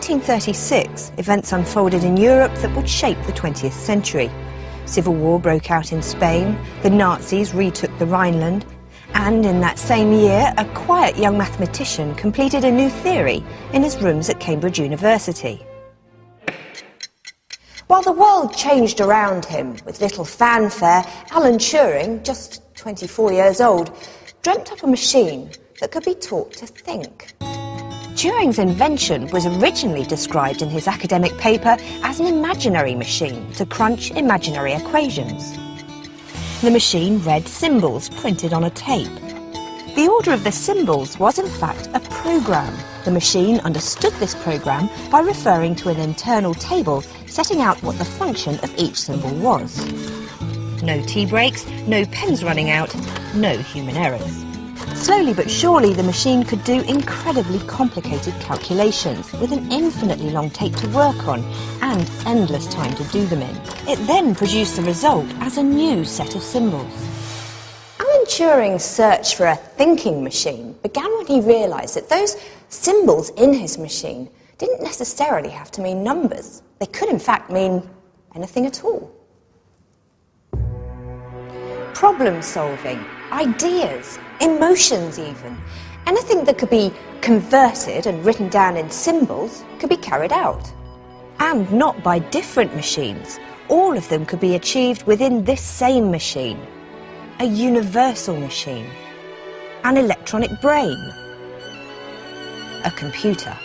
1936, events unfolded in Europe that would shape the 20th century. Civil war broke out in Spain, the Nazis retook the Rhineland, and in that same year, a quiet young mathematician completed a new theory in his rooms at Cambridge University. While the world changed around him with little fanfare, Alan Turing, just 24 years old, dreamt up a machine that could be taught to think. Turing's invention was originally described in his academic paper as an imaginary machine to crunch imaginary equations. The machine read symbols printed on a tape. The order of the symbols was in fact a program. The machine understood this program by referring to an internal table setting out what the function of each symbol was. No tea breaks, no pens running out, no human errors. Slowly but surely, the machine could do incredibly complicated calculations with an infinitely long tape to work on and endless time to do them in. It then produced the result as a new set of symbols. Alan Turing's search for a thinking machine began when he realised that those symbols in his machine didn't necessarily have to mean numbers. They could in fact mean anything at all. Problem solving, ideas, emotions even. Anything that could be converted and written down in symbols could be carried out. And not by different machines. All of them could be achieved within this same machine. A universal machine. An electronic brain. A computer.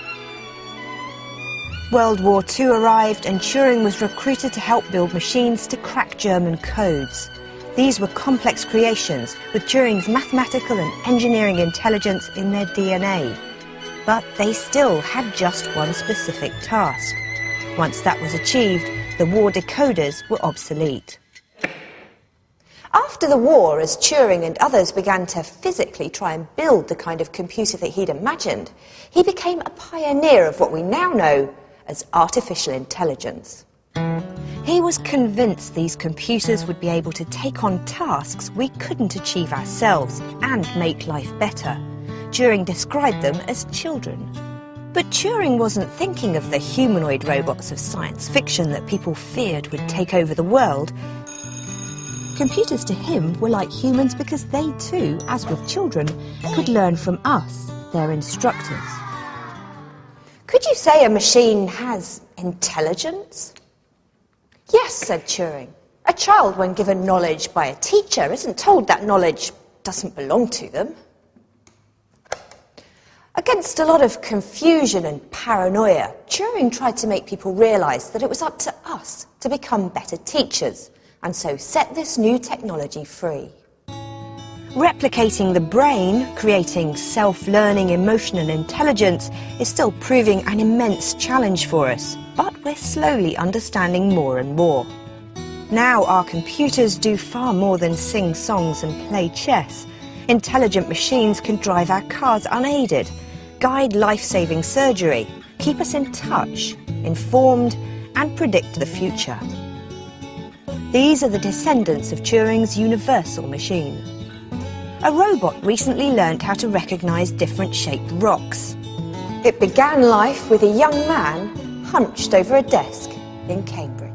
World War II arrived and Turing was recruited to help build machines to crack German codes. These were complex creations with Turing's mathematical and engineering intelligence in their DNA. But they still had just one specific task. Once that was achieved, the war decoders were obsolete. After the war, as Turing and others began to physically try and build the kind of computer that he'd imagined, he became a pioneer of what we now know as artificial intelligence. He was convinced these computers would be able to take on tasks we couldn't achieve ourselves and make life better. Turing described them as children. But Turing wasn't thinking of the humanoid robots of science fiction that people feared would take over the world. Computers to him were like humans because they too, as with children, could learn from us, their instructors. Could you say a machine has intelligence? Yes, said Turing. A child, when given knowledge by a teacher, isn't told that knowledge doesn't belong to them. Against a lot of confusion and paranoia, Turing tried to make people realise that it was up to us to become better teachers, and so set this new technology free. Replicating the brain, creating self-learning emotional intelligence, is still proving an immense challenge for us, but we're slowly understanding more and more. Now our computers do far more than sing songs and play chess. Intelligent machines can drive our cars unaided, guide life-saving surgery, keep us in touch, informed, and predict the future. These are the descendants of Turing's universal machine. A robot recently learned how to recognise different shaped rocks. It began life with a young man hunched over a desk in Cambridge.